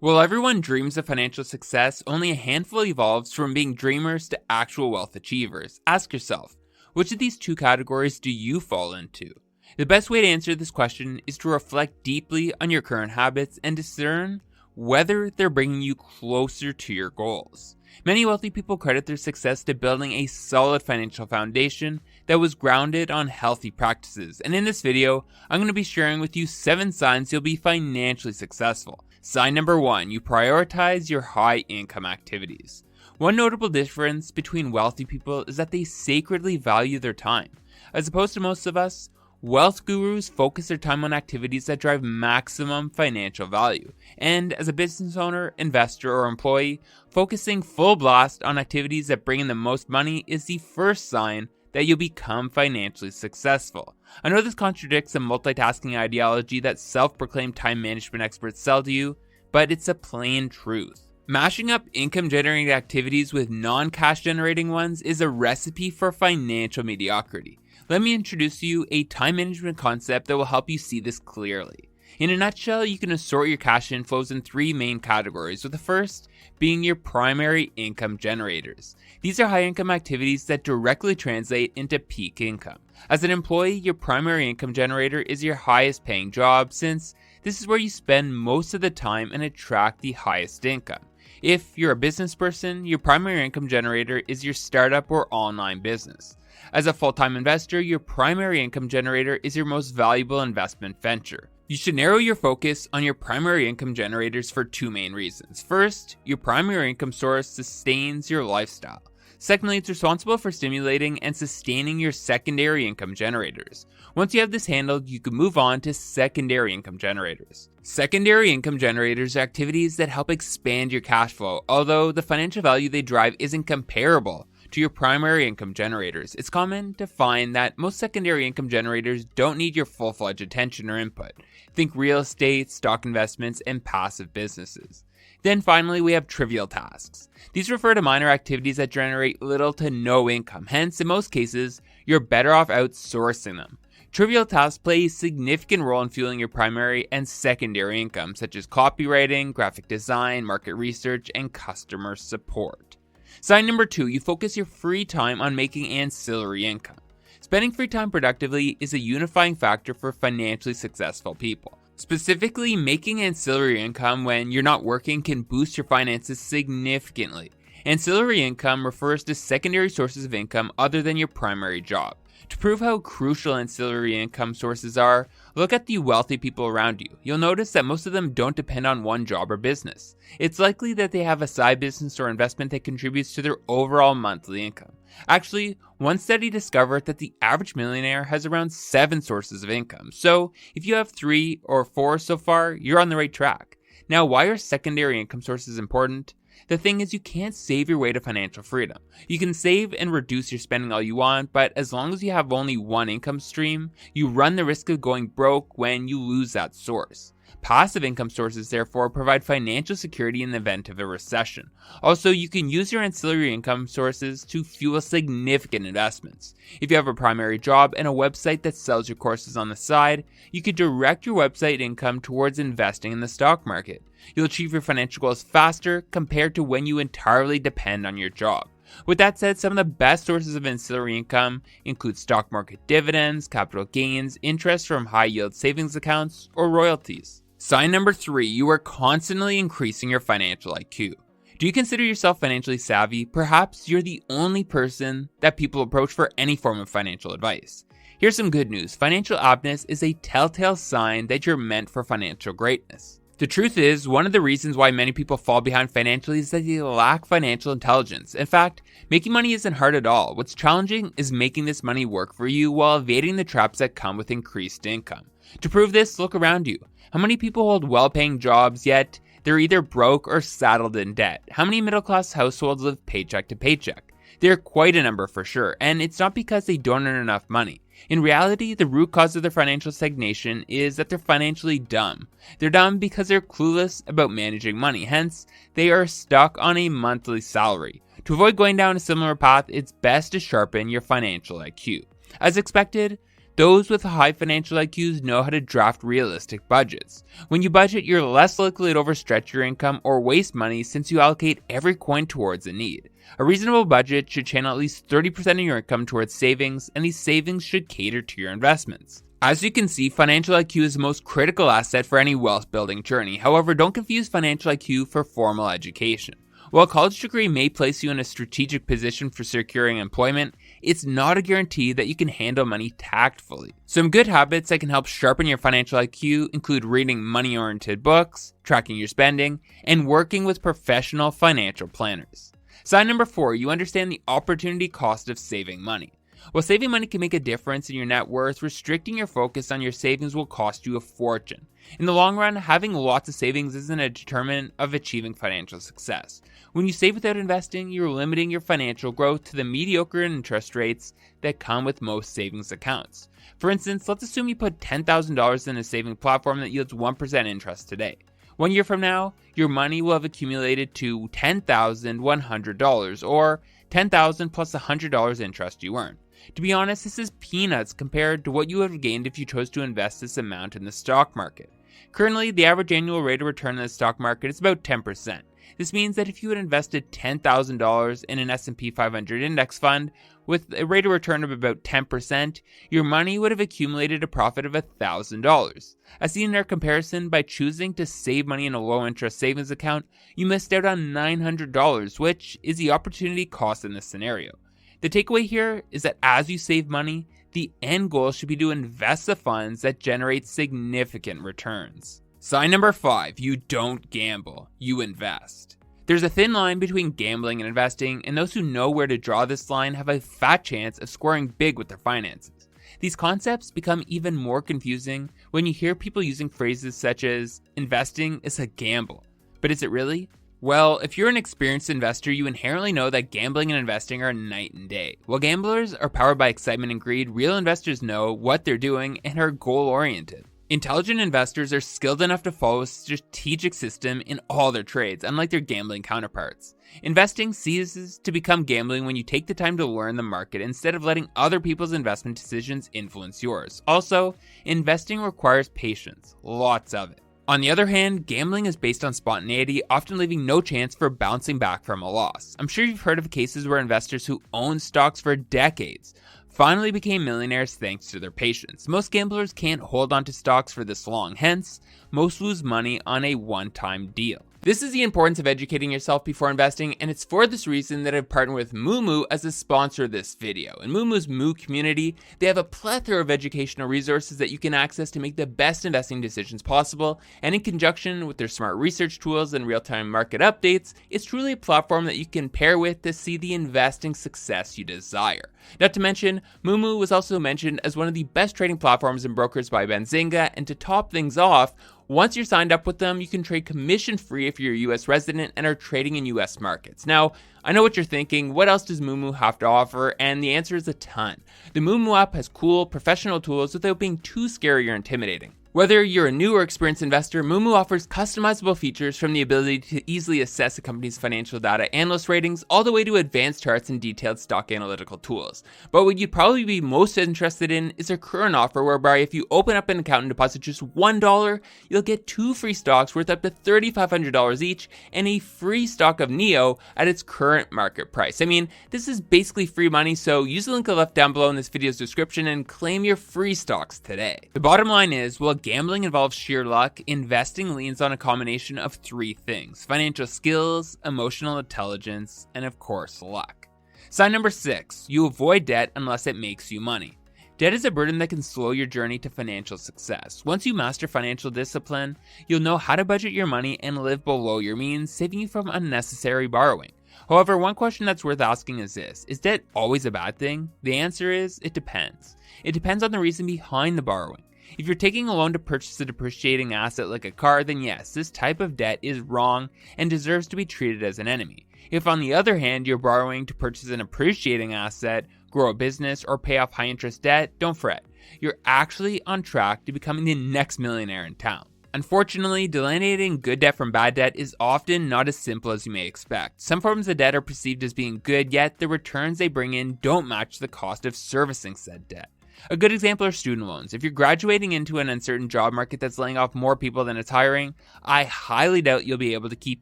While everyone dreams of financial success, only a handful evolves from being dreamers to actual wealth achievers. Ask yourself, which of these two categories do you fall into? The best way to answer this question is to reflect deeply on your current habits and discern whether they're bringing you closer to your goals. Many wealthy people credit their success to building a solid financial foundation that was grounded on healthy practices. And in this video, I'm going to be sharing with you 7 signs you'll be financially successful. Sign number 1, you prioritize your high income activities. One notable difference between wealthy people is that they sacredly value their time. As opposed to most of us, wealth gurus focus their time on activities that drive maximum financial value. And as a business owner, investor, or employee, focusing full blast on activities that bring in the most money is the first sign that you'll become financially successful. I know this contradicts the multitasking ideology that self-proclaimed time management experts sell to you, but it's a plain truth. Mashing up income-generating activities with non-cash generating ones is a recipe for financial mediocrity. Let me introduce to you a time management concept that will help you see this clearly. In a nutshell, you can assort your cash inflows in 3 main categories, with the first being your primary income generators. These are high income activities that directly translate into peak income. As an employee, your primary income generator is your highest paying job, since this is where you spend most of the time and attract the highest income. If you're a business person, your primary income generator is your startup or online business. As a full-time investor, your primary income generator is your most valuable investment venture. You should narrow your focus on your primary income generators for 2 main reasons. First, your primary income source sustains your lifestyle. Secondly, it's responsible for stimulating and sustaining your secondary income generators. Once you have this handled, you can move on to secondary income generators. Secondary income generators are activities that help expand your cash flow, although the financial value they drive isn't comparable to your primary income generators. It's common to find that most secondary income generators don't need your full-fledged attention or input. Think real estate, stock investments, and passive businesses. Then finally, we have trivial tasks. These refer to minor activities that generate little to no income. Hence, in most cases, you're better off outsourcing them. Trivial tasks play a significant role in fueling your primary and secondary income, such as copywriting, graphic design, market research, and customer support. Sign number 2, you focus your free time on making ancillary income. Spending free time productively is a unifying factor for financially successful people. Specifically, making ancillary income when you're not working can boost your finances significantly. Ancillary income refers to secondary sources of income other than your primary job. To prove how crucial ancillary income sources are, look at the wealthy people around you. You'll notice that most of them don't depend on one job or business. It's likely that they have a side business or investment that contributes to their overall monthly income. Actually, one study discovered that the average millionaire has around 7 sources of income. So if you have 3 or 4 so far, you're on the right track. Now, why are secondary income sources important? The thing is, you can't save your way to financial freedom. You can save and reduce your spending all you want, but as long as you have only one income stream, you run the risk of going broke when you lose that source. Passive income sources, therefore, provide financial security in the event of a recession. Also, you can use your ancillary income sources to fuel significant investments. If you have a primary job and a website that sells your courses on the side, you could direct your website income towards investing in the stock market. You'll achieve your financial goals faster compared to when you entirely depend on your job. With that said, some of the best sources of ancillary income include stock market dividends, capital gains, interest from high-yield savings accounts, or royalties. Sign number 3, you are constantly increasing your financial IQ. Do you consider yourself financially savvy? Perhaps you're the only person that people approach for any form of financial advice. Here's some good news. Financial aptness is a telltale sign that you're meant for financial greatness. The truth is, one of the reasons why many people fall behind financially is that they lack financial intelligence. In fact, making money isn't hard at all. What's challenging is making this money work for you while evading the traps that come with increased income. To prove this, look around you. How many people hold well-paying jobs, yet they're either broke or saddled in debt? How many middle-class households live paycheck to paycheck? They're quite a number for sure, and it's not because they don't earn enough money. In reality, the root cause of their financial stagnation is that they're financially dumb. They're dumb because they're clueless about managing money, hence, they are stuck on a monthly salary. To avoid going down a similar path, it's best to sharpen your financial IQ. As expected, Those with high financial IQs know how to draft realistic budgets. When you budget, you're less likely to overstretch your income or waste money since you allocate every coin towards a need. A reasonable budget should channel at least 30% of your income towards savings, and these savings should cater to your investments. As you can see, financial IQ is the most critical asset for any wealth building journey. However, don't confuse financial IQ for formal education. While a college degree may place you in a strategic position for securing employment, it's not a guarantee that you can handle money tactfully. Some good habits that can help sharpen your financial IQ include reading money-oriented books, tracking your spending, and working with professional financial planners. Sign number 4, you understand the opportunity cost of saving money. While saving money can make a difference in your net worth, restricting your focus on your savings will cost you a fortune. In the long run, having lots of savings isn't a determinant of achieving financial success. When you save without investing, you're limiting your financial growth to the mediocre interest rates that come with most savings accounts. For instance, let's assume you put $10,000 in a saving platform that yields 1% interest today. 1 year from now, your money will have accumulated to $10,100 or $10,000 plus $100 interest you earn. To be honest, this is peanuts compared to what you would have gained if you chose to invest this amount in the stock market. Currently, the average annual rate of return in the stock market is about 10%. This means that if you had invested $10,000 in an S&P 500 index fund with a rate of return of about 10%, your money would have accumulated a profit of $1,000. As seen in our comparison, by choosing to save money in a low-interest savings account, you missed out on $900, which is the opportunity cost in this scenario. The takeaway here is that as you save money, the end goal should be to invest the funds that generate significant returns. Sign number 5, you don't gamble, you invest. There's a thin line between gambling and investing, and those who know where to draw this line have a fat chance of scoring big with their finances. These concepts become even more confusing when you hear people using phrases such as, investing is a gamble. But is it really? Well, if you're an experienced investor, you inherently know that gambling and investing are night and day. While gamblers are powered by excitement and greed, real investors know what they're doing and are goal-oriented. Intelligent investors are skilled enough to follow a strategic system in all their trades, unlike their gambling counterparts. Investing ceases to become gambling when you take the time to learn the market instead of letting other people's investment decisions influence yours. Also, investing requires patience, lots of it. On the other hand, gambling is based on spontaneity, often leaving no chance for bouncing back from a loss. I'm sure you've heard of cases where investors who owned stocks for decades finally became millionaires thanks to their patience. Most gamblers can't hold on to stocks for this long, hence, most lose money on a one-time deal. This is the importance of educating yourself before investing, and it's for this reason that I've partnered with Moomoo as a sponsor of this video. In Moomoo's Moo community, they have a plethora of educational resources that you can access to make the best investing decisions possible, and in conjunction with their smart research tools and real-time market updates, it's truly a platform that you can pair with to see the investing success you desire. Not to mention, Moomoo was also mentioned as one of the best trading platforms and brokers by Benzinga, and to top things off, once you're signed up with them, you can trade commission-free if you're a US resident and are trading in US markets. Now, I know what you're thinking, what else does Moomoo have to offer? And the answer is a ton. The Moomoo app has cool, professional tools without being too scary or intimidating. Whether you're a new or experienced investor, Moomoo offers customizable features from the ability to easily assess a company's financial data analyst ratings all the way to advanced charts and detailed stock analytical tools. But what you'd probably be most interested in is their current offer whereby if you open up an account and deposit just $1, you'll get 2 free stocks worth up to $3,500 each and a free stock of NEO at its current market price. I mean, this is basically free money, so use the link I left down below in this video's description and claim your free stocks today. The bottom line is, while gambling involves sheer luck, investing leans on a combination of 3 things: financial skills, emotional intelligence, and of course, luck. Sign number 6, you avoid debt unless it makes you money. Debt is a burden that can slow your journey to financial success. Once you master financial discipline, you'll know how to budget your money and live below your means, saving you from unnecessary borrowing. However, one question that's worth asking is this: is debt always a bad thing? The answer is, it depends. It depends on the reason behind the borrowing. If you're taking a loan to purchase a depreciating asset like a car, then yes, this type of debt is wrong and deserves to be treated as an enemy. If on the other hand, you're borrowing to purchase an appreciating asset, grow a business, or pay off high interest debt, don't fret. You're actually on track to becoming the next millionaire in town. Unfortunately, delineating good debt from bad debt is often not as simple as you may expect. Some forms of debt are perceived as being good, yet the returns they bring in don't match the cost of servicing said debt. A good example are student loans. If you're graduating into an uncertain job market that's laying off more people than it's hiring, I highly doubt you'll be able to keep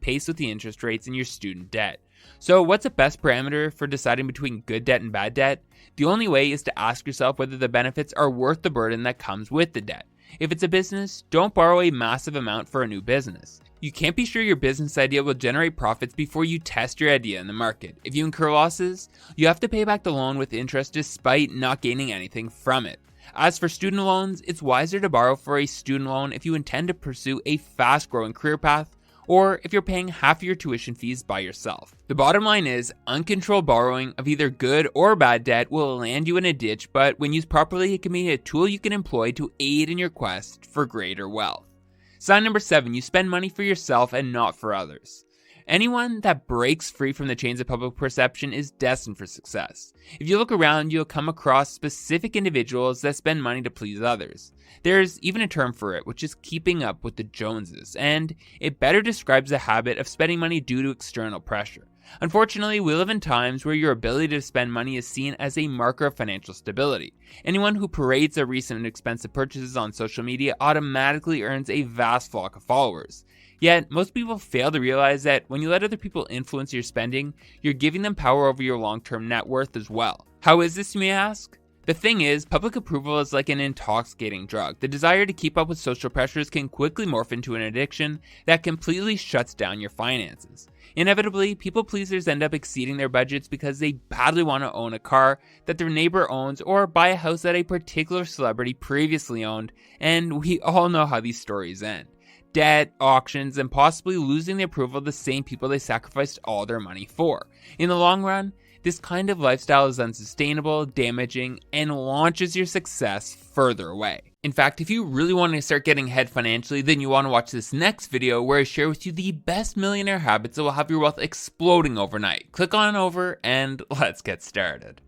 pace with the interest rates in your student debt. So what's the best parameter for deciding between good debt and bad debt? The only way is to ask yourself whether the benefits are worth the burden that comes with the debt. If it's a business, don't borrow a massive amount for a new business. You can't be sure your business idea will generate profits before you test your idea in the market. If you incur losses, you have to pay back the loan with interest despite not gaining anything from it. As for student loans, it's wiser to borrow for a student loan if you intend to pursue a fast-growing career path, or if you're paying half of your tuition fees by yourself. The bottom line is, uncontrolled borrowing of either good or bad debt will land you in a ditch, but when used properly, it can be a tool you can employ to aid in your quest for greater wealth. Sign number 7, you spend money for yourself and not for others. Anyone that breaks free from the chains of public perception is destined for success. If you look around, you'll come across specific individuals that spend money to please others. There's even a term for it, which is keeping up with the Joneses, and it better describes the habit of spending money due to external pressure. Unfortunately, we live in times where your ability to spend money is seen as a marker of financial stability. Anyone who parades their recent and expensive purchases on social media automatically earns a vast flock of followers. Yet, most people fail to realize that when you let other people influence your spending, you're giving them power over your long-term net worth as well. How is this, you may ask? The thing is, public approval is like an intoxicating drug. The desire to keep up with social pressures can quickly morph into an addiction that completely shuts down your finances. Inevitably, people pleasers end up exceeding their budgets because they badly want to own a car that their neighbor owns or buy a house that a particular celebrity previously owned, and we all know how these stories end. Debt, auctions, and possibly losing the approval of the same people they sacrificed all their money for. In the long run, this kind of lifestyle is unsustainable, damaging, and launches your success further away. In fact, if you really want to start getting ahead financially, then you want to watch this next video where I share with you the best millionaire habits that will have your wealth exploding overnight. Click on over and let's get started.